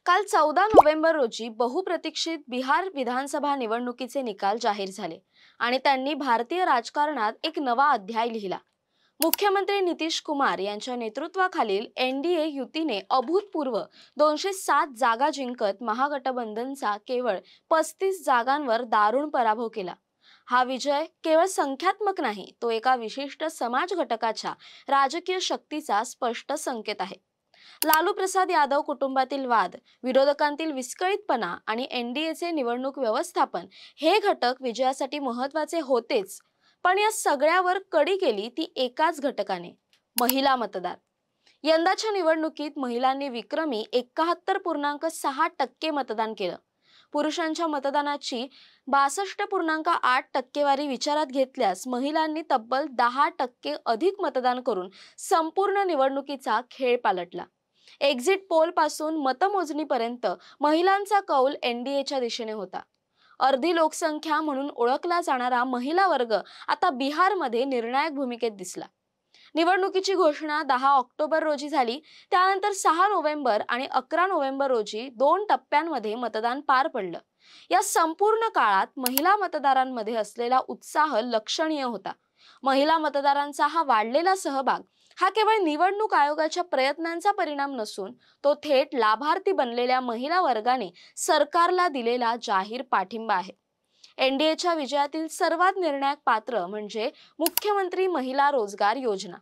काल 14 नोव्हेंबर रोजी बहुप्रतीक्षित बिहार विधानसभा निवडणुकीचे निकाल जाहीर झाले आणि त्यांनी भारतीय राजकारणात एक नवा अध्याय लिहिला। मुख्यमंत्री नितीश कुमार यांच्या नेतृत्वाखालील एनडीए युतीने अभूतपूर्व 207 जागा जिंकत महागठबंधनचा केवळ 35 जागांवर दारुण पराभव केला। हा विजय केवळ संख्यात्मक नाही, तो एका विशिष्ट समाज घटकाच्या राजकीय शक्तीचा स्पष्ट संकेत आहे। लालू प्रसाद यादव कुटुंबातील वाद, विरोधकांतील विस्कळीतपणा आणि एनडीएचे निवडणूक व्यवस्थापन हे घटक विजयासाठी महत्त्वाचे होतेच, पण या सगळ्यावर कडी केली ती एकाच घटकाने, महिला मतदार। यंदाच्या निवडणुकीत महिलांनी विक्रमी 71.6% मतदान केलं। पुरुषांच्या मतदानाची 62.8% विचारात घेतल्यास महिलांनी तब्बल 10% अधिक मतदान करून संपूर्ण निवडणुकीचा खेळ पालटला। एक्झिट पोल पासून मतमोजणीपर्यंत महिलांचा कौल एनडीएच्या दिशेने होता। अर्धी लोकसंख्या म्हणून ओळखला जाणारा महिला वर्ग आता बिहारमध्ये निर्णायक भूमिकेत दिसला। निवडणुकीची घोषणा 10 ऑक्टोबर रोजी झाली। त्यानंतर 6 नोव्हेंबर आणि 11 नोव्हेंबर रोजी 2 टप्प्यांमध्ये मतदान पार पडलं। या संपूर्ण काळात महिला मतदारांमध्ये असलेला उत्साह लक्षणीय होता। महिला मतदारांचा हा वाढलेला सहभाग हा केवळ निवडणूक आयोगाच्या प्रयत्नांचा परिणाम नसून तो थेट लाभार्थी बनलेल्या महिला वर्गाने सरकारला दिलेला जाहीर पाठिंबा आहे। एनडीएच्या विजयातील सर्वात निर्णायक पात्र म्हणजे मुख्यमंत्री महिला रोजगार योजना।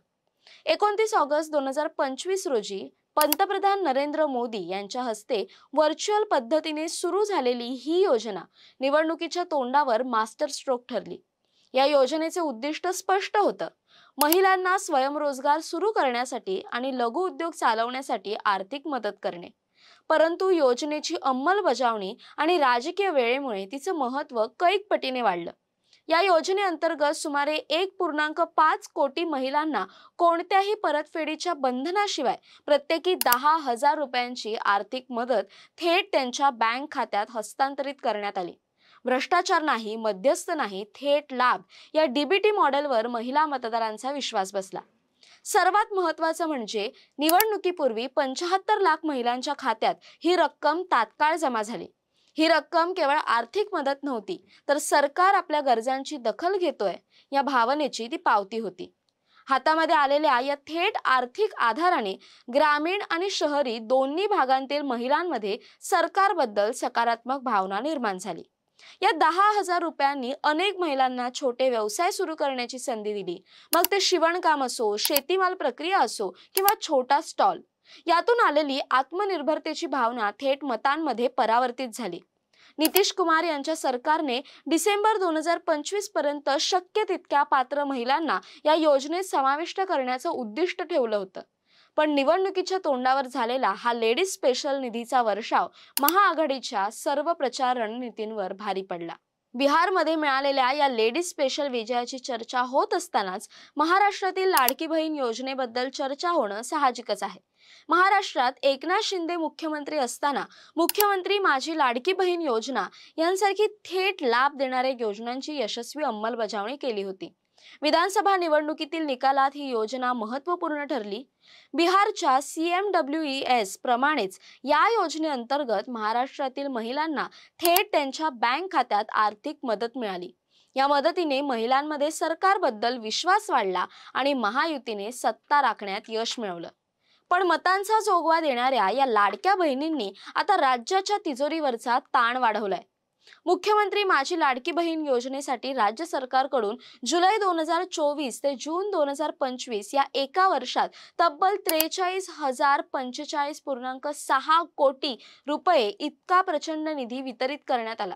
29 ऑगस्ट 2025 रोजी पंतप्रधान नरेंद्र मोदी यांच्या हस्ते व्हर्च्युअल पद्धतीने सुरू झालेली ही योजना निवडणुकीच्या तोंडावर मास्टर स्ट्रोक ठरली। या योजनेचे उद्दिष्ट स्पष्ट होतं, महिलांना स्वयंरोजगार सुरू करण्यासाठी आणि लघु उद्योग चालवण्यासाठी आर्थिक मदत करणे। परंतु योजनेची अंमलबजावणी आणि राजकीय वेळेमुळे तिचं महत्त्व कैक पटीने वाढलं। या योजनेअंतर्गत सुमारे 1.5 कोटी महिलांना कोणत्याही परतफेडीच्या बंधनाशिवाय प्रत्येकी 10,000 रुपयांची आर्थिक मदत थेट त्यांच्या बँक खात्यात हस्तांतरित करण्यात आली। भ्रष्टाचार नाही, मध्यस्थ नाही, थेट लाभ या डीबीटी मॉडेलवर महिला मतदारांचा विश्वास बसला। सर्वात महत्त्वाचं म्हणजे निवडणुकीपूर्वी 75 लाख महिलांच्या खात्यात ही रक्कम तात्काळ जमा झाली। ही रक्कम केवळ आर्थिक मदत नव्हती, तर सरकार आपल्या गरजांची दखल घेतोय या भावनेची ती पावती होती। हातामध्ये आलेल्या या थेट आर्थिक आधाराने ग्रामीण आणि शहरी दोन्ही भागांतील महिलांमध्ये सरकारबद्दल सकारात्मक भावना निर्माण झाली। या 10,000 रुपयांनी अनेक महिलांना छोटे व्यवसाय सुरू करण्याची संधी दिली, मग ते शिवणकाम असो, शेतीमाल प्रक्रिया असो किंवा छोटा स्टॉल। यातून आलेली आत्मनिर्भरतेची भावना थेट मतांमध्ये परावर्तित झाली। नितीश कुमार यांच्या सरकारने डिसेंबर 2025 पर्यंत शक्य तितक्या पात्र महिलांना या योजनेत समाविष्ट करण्याचं उद्दिष्ट ठेवलं होतं, पण निवडणुकीच्या तोंडावर झालेला हा लेडीज स्पेशल निधीचा वर्षाव महाआघाडीच्या सर्व प्रचार रणनीतींवर भारी पडला। बिहारमध्ये मिळालेल्या या लेडीज स्पेशल विजयाची चर्चा होत असतानाच महाराष्ट्रातील लाडकी बहीण योजनेबद्दल चर्चा होणं साहजिकच आहे। महाराष्ट्रात एकनाथ शिंदे मुख्यमंत्री असताना मुख्यमंत्री माझी लाडकी बहीण योजना यांसारखी थेट लाभ देणाऱ्या योजनांची यशस्वी अंमलबजावणी केली होती। विधानसभा निवडणुकीतील निकालात ही योजना महत्त्वपूर्ण ठरली। बिहारच्या CMWES प्रमाणेच या योजनेअंतर्गत महाराष्ट्रातील महिलांना थेट त्यांच्या बँक खात्यात आर्थिक मदत मिळाली। या मदतीने महिलांमध्ये सरकारबद्दल विश्वास वाढला आणि महायुतीने सत्ता राखण्यात यश मिळवलं। पण मतांचा जोगवा देणाऱ्या या लाडक्या बहिणींनी आता राज्याच्या तिजोरीवरचा ताण वाढवलाय। मुख्यमंत्री माझी लाडकी बहीण योजनेसाठी राज्य सरकारकडून जुलै 2024 ते जून 2025 या एका वर्षात तब्बल 43,045.6 कोटी रुपये इतका प्रचंड निधी वितरित करण्यात आला।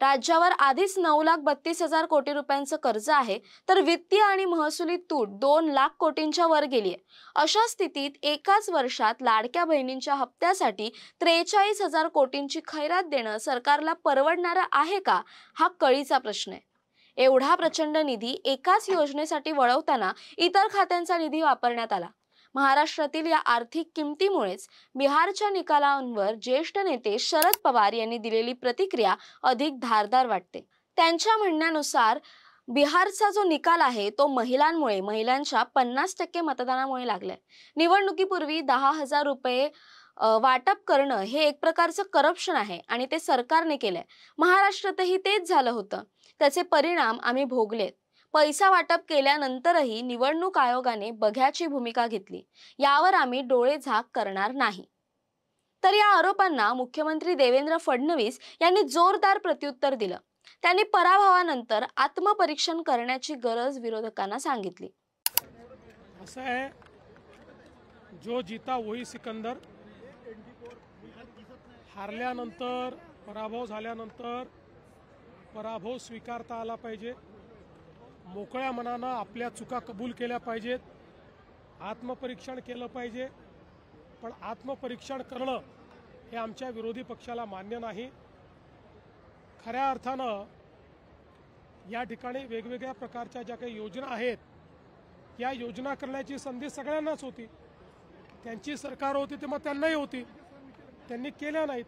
राज्यावर आधीच 9,32,000 कोटी रुपयांचं कर्ज आहे, तर वित्तीय आणि महसुली तूट 2 लाख कोटींच्या वर गेली आहे। अशा स्थितीत एकाच वर्षात लाडक्या बहिणींच्या हप्त्यासाठी 43,000 कोटींची खैरात देणं सरकारला परवडणारं आहे का, हा कळीचा प्रश्न आहे। एवढा प्रचंड निधी एकाच योजनेसाठी वळवताना इतर खात्यांचा निधी वापरण्यात आला। महाराष्ट्रातील या आर्थिक किमतीमुळेच बिहारच्या निकालांवर ज्येष्ठ नेते शरद पवार यांनी दिलेली प्रतिक्रिया अधिक धारदार वाटते। त्यांच्या म्हणण्यानुसार बिहारचा जो निकाल आहे तो महिलांच्या 50% मतदानामुळे लागलाय। निवडणुकीपूर्वी 10,000 रुपये वाटप करणं हे एक प्रकारचं करप्शन आहे आणि ते सरकारने केलंय. महाराष्ट्रातही तेच झालं होतं. त्याचे परिणाम आम्ही भोगलेत. पैसा वाटप केल्यानंतरही निवडणूक आयोगाने बघ्याची भूमिका घेतली. यावर आम्ही डोळेझाक करणार नाही. तर या आरोपांना मुख्यमंत्री देवेंद्र फडणवीस यांनी जोरदार प्रत्युत्तर दिलं. त्यांनी पराभवानंतर आत्मपरीक्षण करण्याची गरज विरोधकांना सांगितली. असं आहे, जो जीता वही सिकंदर. हारल्यानंतर, पराभव झाल्यानंतर पराभव स्वीकारता आला पाहिजे. मोकळ्या मनानं आपल्या चुका कबूल केल्या पाहिजेत. आत्मपरीक्षण केलं पाहिजे. पण आत्मपरीक्षण करणं हे आमच्या विरोधी पक्षाला मान्य नाही. खऱ्या अर्थानं या ठिकाणी वेगवेगळ्या प्रकारच्या ज्या काही योजना आहेत, या योजना करण्याची संधी सगळ्यांनाच होती. त्यांची सरकार होती तेव्हा त्यांनाही होती, त्यांनी केल्या नाहीत.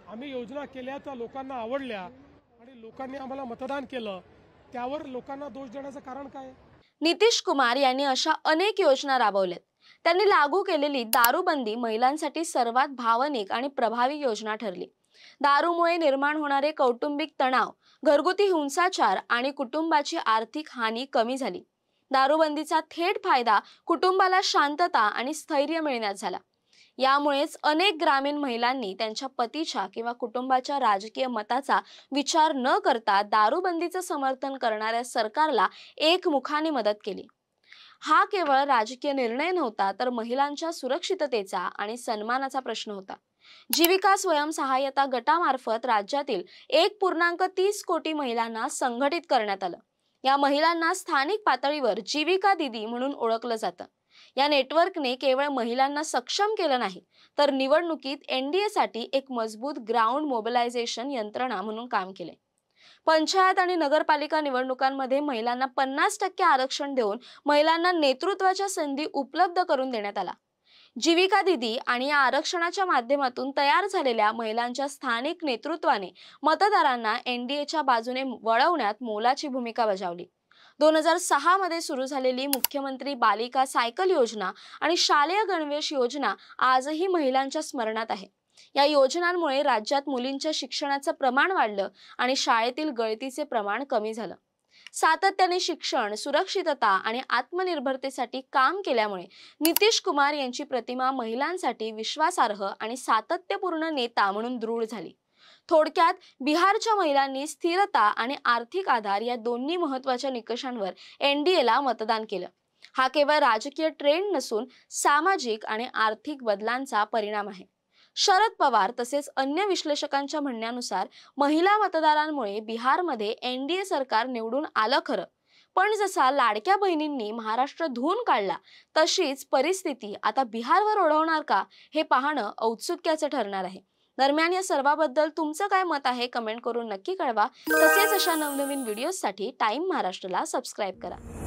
आम्ही योजना केल्या, त्या लोकांना आवडल्या आणि लोकांनी आम्हाला मतदान केलं. त्यावर लोकांना दोष देण्याचं कारण काय? नितीश कुमार यांनी अशा अनेक योजना राबवल्यात. त्यांनी लागू केलेली दारूबंदी महिलांसाठी सर्वात भावनिक आणि प्रभावी योजना ठरली. दारूमुळे निर्माण होणारे कौटुंबिक तणाव, घरगुती हिंसाचार आणि कुटुंबाची आर्थिक हानी कमी झाली. दारूबंदीचा थेट फायदा कुटुंबाला शांतता आणि स्थैर्य मिळण्यात झाला. यामुळेच अनेक ग्रामीण महिलांनी त्यांच्या पतीच्या किंवा कुटुंबाच्या राजकीय मताचा विचार न करता दारूबंदीचं समर्थन करणाऱ्या सरकारला एकमुखाने मदत केली. हा केवळ राजकीय निर्णय नव्हता, तर महिलांच्या सुरक्षिततेचा आणि सन्मानाचा प्रश्न होता. जीविका स्वयंसहाय्यता गटामार्फत राज्यातील 1.30 कोटी महिलांना संघटित करण्यात आलं. या महिलांना स्थानिक पातळीवर जीविका दीदी म्हणून ओळखलं जातं. या नेटवर्कने केवळ महिलांना सक्षम केलं नाही, तर निवडणुकीत एनडीए साठी एक मजबूत ग्राउंड मोबिलायझेशन यंत्रणा म्हणून काम केले. पंचायत आणि नगरपालिका निवडणुकांमध्ये महिलांना 50% आरक्षण देऊन महिलांना नेतृत्वाच्या संधी उपलब्ध करून देण्यात आला. जीविका दीदी आणि या आरक्षणाच्या माध्यमातून तयार झालेल्या महिलांच्या स्थानिक नेतृत्वाने मतदारांना एनडीएच्या बाजूने वळवण्यात मोलाची भूमिका बजावली. 2006 मध्ये सुरू झालेली मुख्यमंत्री बालिका सायकल योजना आणि शालेय गणवेश योजना आजही महिलांच्या स्मरणात आहे. या योजनांमुळे राज्यात मुलींच्या शिक्षणाचं प्रमाण वाढलं आणि शाळेतील गळतीचे प्रमाण कमी झालं. सातत्याने शिक्षण, सुरक्षितता आणि आत्मनिर्भरतेसाठी काम केल्यामुळे नितीश कुमार यांची प्रतिमा महिलांसाठी विश्वासार्ह आणि सातत्यपूर्ण नेता म्हणून दृढ झाली. थोडक्यात, बिहारच्या महिलांनी स्थिरता आणि आर्थिक आधार या दोन्ही महत्त्वाच्या निकषांवर एनडीएला मतदान केलं. हा केवळ राजकीय ट्रेंड नसून सामाजिक आणि आर्थिक बदलांचा परिणाम आहे. शरद पवार तसेच अन्य विश्लेषकांच्या म्हणण्यानुसार महिला मतदारांमुळे बिहारमध्ये एनडीए सरकार निवडून आलं खरं, पण जसा लाडक्या बहिणींनी महाराष्ट्र धुवून काढला, तशीच परिस्थिती आता बिहारवर ओढवणार का, हे पाहणं औत्सुक्याचं ठरणार आहे. दरम्यान या सर्वाबद्दल तुमचं काय मत आहे, कमेंट करून नक्की कळवा. तसेच अशा नवनवीन व्हिडिओसाठी टाइम महाराष्ट्रला सबस्क्राईब करा.